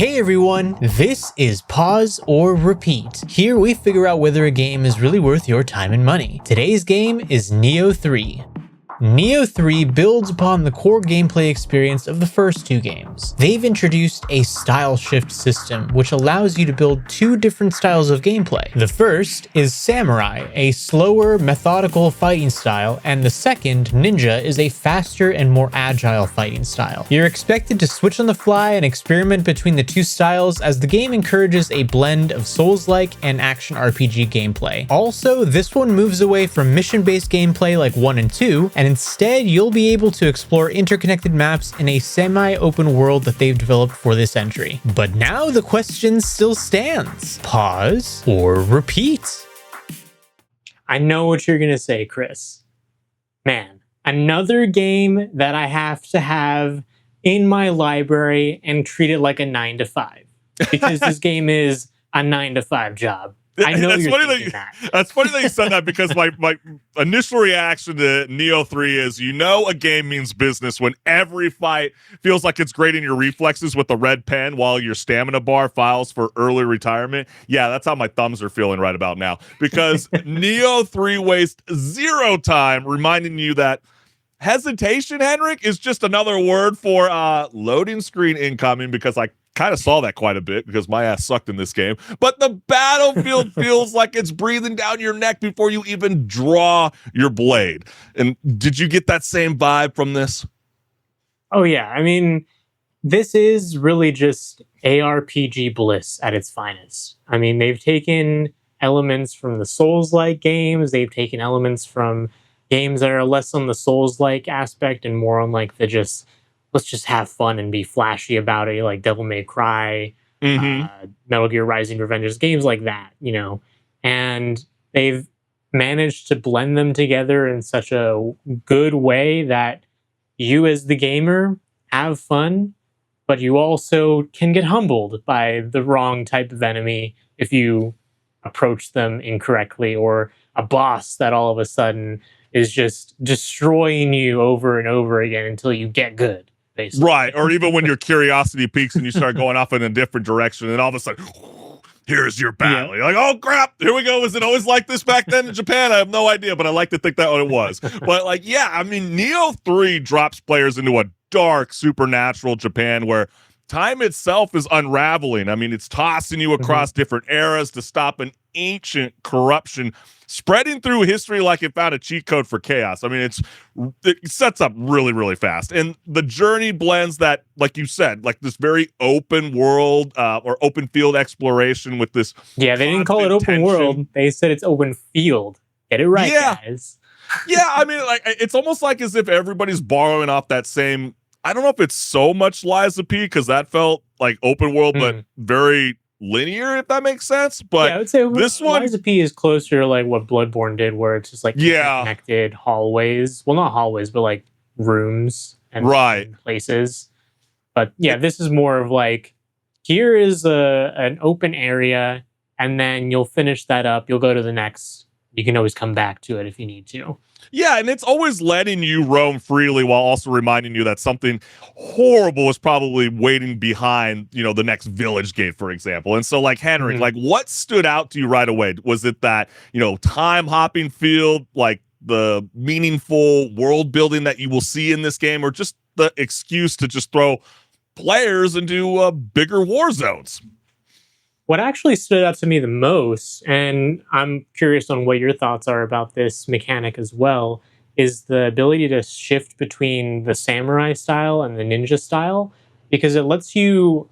Hey everyone, this is Pause or Repeat. Here we figure out whether a game is really worth your time and money. Today's game is Nioh 3. Nioh 3 builds upon the core gameplay experience of the first two games. They've introduced a style shift system, which allows you to build two different styles of gameplay. The first is Samurai, a slower, methodical fighting style, and the second, Ninja, is a faster and more agile fighting style. You're expected to switch on the fly and experiment between the two styles, as the game encourages a blend of Souls-like and action RPG gameplay. Also, this one moves away from mission-based gameplay like 1 and 2, and instead, you'll be able to explore interconnected maps in a semi-open world that they've developed for this entry. But now the question still stands. Pause or repeat? I know what you're going to say, Chris. Man, another game that I have to have in my library and treat it like a 9 to 5. Because this game is a 9 to 5 job. I know that's you're funny thinking that. That's funny that you said that, because my initial reaction to Nioh 3 is, a game means business when every fight feels like it's grading your reflexes with a red pen while your stamina bar files for early retirement. Yeah, that's how my thumbs are feeling right about now, because Nioh 3 wastes zero time reminding you that hesitation, Henrik, is just another word for loading screen incoming, because I kind of saw that quite a bit because my ass sucked in this game. But the battlefield feels like it's breathing down your neck before you even draw your blade. And did you get that same vibe from this? Oh, yeah. I mean, this is really just ARPG bliss at its finest. I mean, they've taken elements from the Souls-like games. They've taken elements from games that are less on the Souls-like aspect and more on like let's just have fun and be flashy about it, like Devil May Cry, Metal Gear Rising Revengeance, games like that, And they've managed to blend them together in such a good way that you as the gamer have fun, but you also can get humbled by the wrong type of enemy if you approach them incorrectly, or a boss that all of a sudden is just destroying you over and over again until you get good. Basically. Right, or even when your curiosity peaks and you start going off in a different direction, and all of a sudden, here's your battle. You're like, oh crap, here we go. Was it always like this back then in Japan? I have no idea, but I like to think that what it was. But Nioh 3 drops players into a dark, supernatural Japan where time itself is unraveling. I mean, it's tossing you across different eras to stop an ancient corruption spreading through history like it found a cheat code for chaos. I mean, it sets up really, really fast. And the journey blends that, like you said, like this very open world or open field exploration with this. Yeah, they didn't call it open world. They said it's open field. Get it right, guys. Yeah, I mean, like it's almost like as if everybody's borrowing off that same. I don't know if it's so much Lies of P, because that felt like open world, but very linear, if that makes sense. But yeah, I would say this one, Lies of P is closer to like what Bloodborne did, where it's just like connected hallways. Well, not hallways, but like rooms and places. But yeah, this is more of like, here is an open area, and then you'll finish that up. You'll go to the next. You can always come back to it if you need to. Yeah, and it's always letting you roam freely while also reminding you that something horrible is probably waiting behind, the next village gate, for example. And so, like, Henrik, like, what stood out to you right away? Was it that, time-hopping feel, like the meaningful world building that you will see in this game, or just the excuse to just throw players into bigger war zones? What actually stood out to me the most, and I'm curious on what your thoughts are about this mechanic as well, is the ability to shift between the samurai style and the ninja style, because it lets you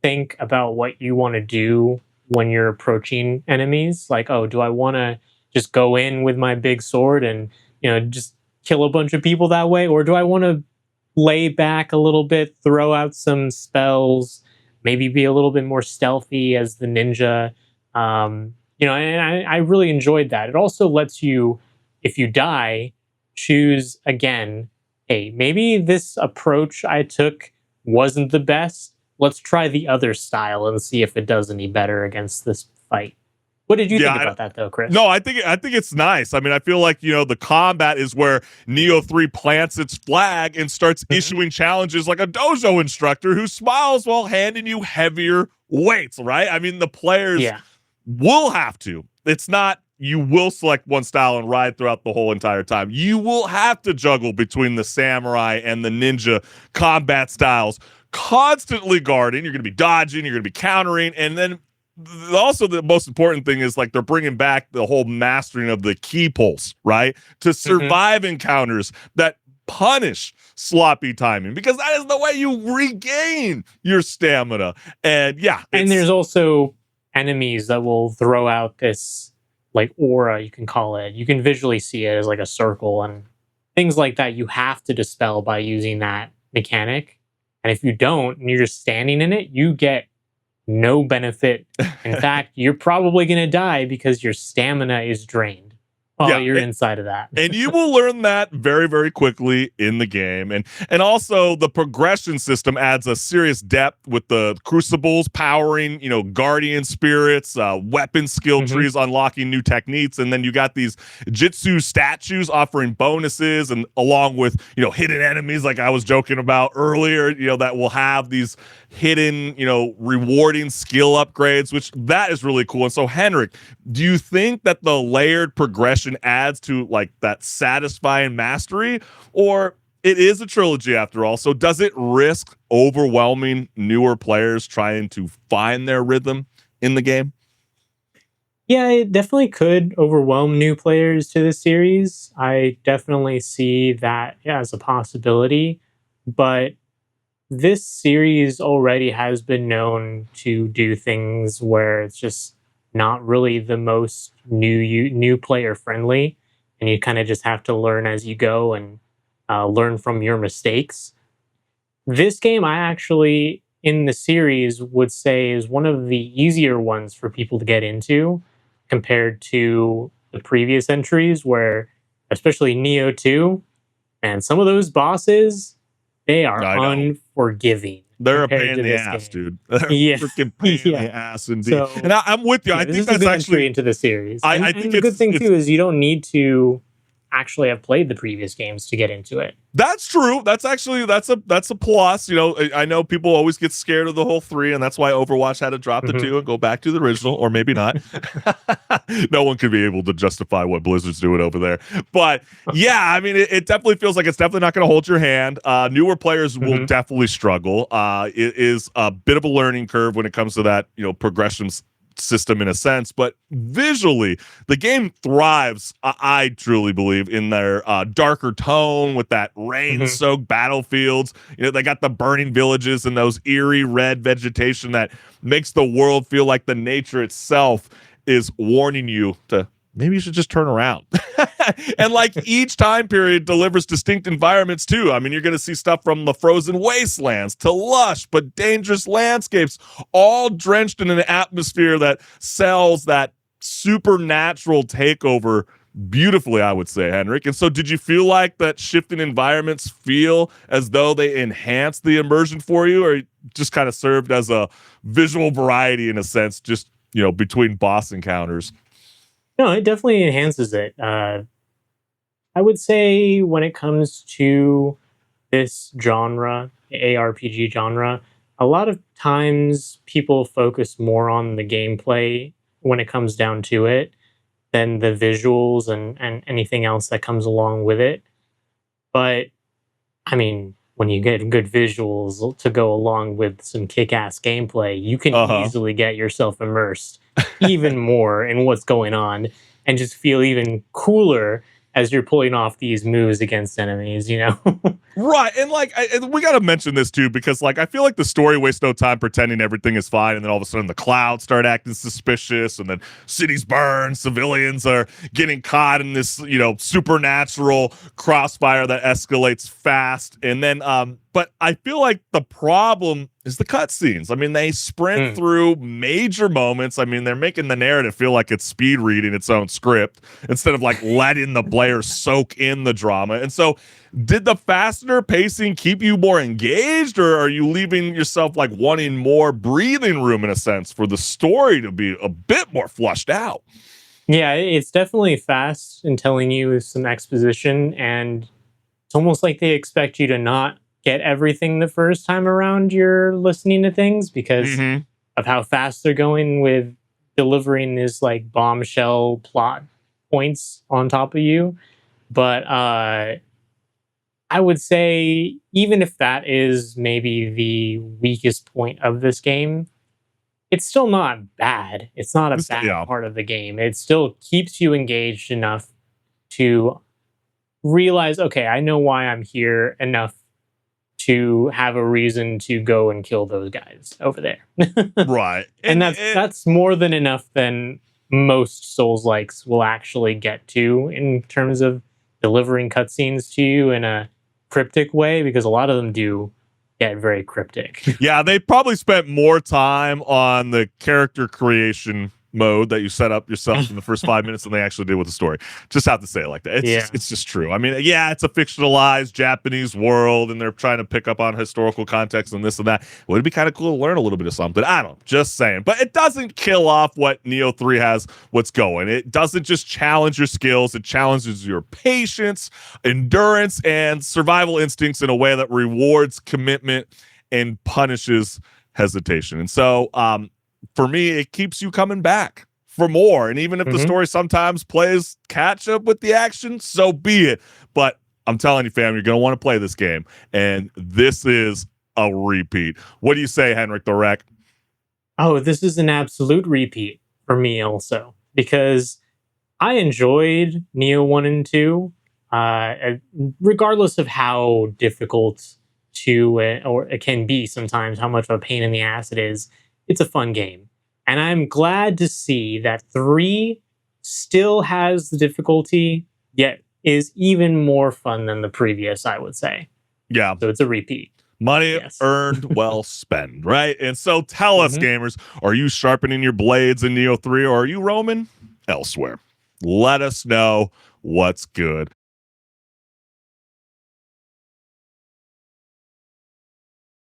think about what you want to do when you're approaching enemies. Like, oh, do I want to just go in with my big sword and, just kill a bunch of people that way? Or do I want to lay back a little bit, throw out some spells, maybe be a little bit more stealthy as the ninja, and I really enjoyed that. It also lets you, if you die, choose again, hey, maybe this approach I took wasn't the best. Let's try the other style and see if it does any better against this fight. What did you Yeah, think about that, though, Chris? No, I think it's nice. I mean, I feel like, the combat is where Nioh 3 plants its flag and starts issuing challenges like a dojo instructor who smiles while handing you heavier weights, right? I mean, the players will have to. It's not you will select one style and ride throughout the whole entire time. You will have to juggle between the samurai and the ninja combat styles, constantly guarding. You're going to be dodging, you're going to be countering, and then also the most important thing is like they're bringing back the whole mastering of the key pulse, right? To survive encounters that punish sloppy timing, because that is the way you regain your stamina. And and there's also enemies that will throw out this like aura, you can call it. You can visually see it as like a circle and things like that you have to dispel by using that mechanic. And if you don't and you're just standing in it, you get no benefit. In fact, you're probably going to die because your stamina is drained while you're inside of that. And you will learn that very, very quickly in the game. And also the progression system adds a serious depth with the crucibles powering, guardian spirits, weapon skill trees unlocking new techniques. And then you got these jitsu statues offering bonuses, and along with, hidden enemies like I was joking about earlier, that will have these hidden, rewarding skill upgrades, which that is really cool. And so, Henrik, do you think that the layered progression adds to like that satisfying mastery, or it is a trilogy after all, so does it risk overwhelming newer players trying to find their rhythm in the game? Yeah, it definitely could overwhelm new players to the series. I definitely see that as a possibility, but this series already has been known to do things where it's just not really the most new player friendly, and you kind of just have to learn as you go and learn from your mistakes. This game, I actually in the series would say is one of the easier ones for people to get into compared to the previous entries, where especially Nioh 2, and some of those bosses, they are unforgiving. They're a pain in the ass, dude. They're freaking pain in the ass indeed. So, and I'm with you. I think that's actually into the series. I think the good thing too is you don't need to actually have played the previous games to get into it. That's true. That's a plus. I know people always get scared of the whole 3, and that's why Overwatch had to drop the 2 and go back to the original, or maybe not. No one could be able to justify what Blizzard's doing over there. But yeah, I mean, it definitely feels like it's definitely not going to hold your hand. Newer players will definitely struggle. It is a bit of a learning curve when it comes to that, progression system in a sense, but visually the game thrives, I truly believe, in their darker tone with that rain-soaked battlefields. They got the burning villages and those eerie red vegetation that makes the world feel like the nature itself is warning you to maybe you should just turn around. And like each time period delivers distinct environments too. I mean, you're going to see stuff from the frozen wastelands to lush but dangerous landscapes, all drenched in an atmosphere that sells that supernatural takeover beautifully, I would say, Henrik. And so did you feel like that shifting environments feel as though they enhanced the immersion for you, or just kind of served as a visual variety in a sense, just, between boss encounters? No, it definitely enhances it. I would say when it comes to this genre, ARPG genre, a lot of times people focus more on the gameplay when it comes down to it than the visuals and anything else that comes along with it. But I mean, when you get good visuals to go along with some kick-ass gameplay, you can easily get yourself immersed even more in what's going on and just feel even cooler as you're pulling off these moves against enemies, Right. And we got to mention this too, because I feel like the story wastes no time pretending everything is fine. And then all of a sudden the clouds start acting suspicious, and then cities burn. Civilians are getting caught in this, supernatural crossfire that escalates fast. And then, but I feel like the problem is the cutscenes. I mean, they sprint through major moments. I mean, they're making the narrative feel like it's speed reading its own script instead of like letting the player soak in the drama. And so, did the faster pacing keep you more engaged, or are you leaving yourself like wanting more breathing room in a sense for the story to be a bit more flushed out? Yeah, it's definitely fast and telling you some exposition, and it's almost like they expect you to not get everything the first time around you're listening to things because of how fast they're going with delivering this like bombshell plot points on top of you. But I would say even if that is maybe the weakest point of this game, it's still not bad. It's not a bad part of the game. It still keeps you engaged enough to realize, okay, I know why I'm here enough to have a reason to go and kill those guys over there. Right. And that's more than enough than most Souls likes will actually get to in terms of delivering cutscenes to you in a cryptic way, because a lot of them do get very cryptic. Yeah, they probably spent more time on the character creation mode that you set up yourself in the first 5 minutes than they actually did with the story. Just have to say it like that. It's just true. I mean, yeah, it's a fictionalized Japanese world and they're trying to pick up on historical context and this and that. Well, it'd be kind of cool to learn a little bit of something. I don't know, just saying. But it doesn't kill off what Nioh 3 has, what's going. It doesn't just challenge your skills. It challenges your patience, endurance, and survival instincts in a way that rewards commitment and punishes hesitation. And so, for me, it keeps you coming back for more. And even if the story sometimes plays catch up with the action, so be it. But I'm telling you, fam, you're going to want to play this game. And this is a repeat. What do you say, Henrik the Wreck? Oh, this is an absolute repeat for me also, because I enjoyed Nioh 1 and 2, regardless of how difficult or it can be sometimes, how much of a pain in the ass it is. It's a fun game. And I'm glad to see that 3 still has the difficulty, yet is even more fun than the previous, I would say. Yeah. So it's a repeat. Money earned, well spent, right? And so tell us, gamers, are you sharpening your blades in Nioh 3 or are you roaming elsewhere? Let us know what's good.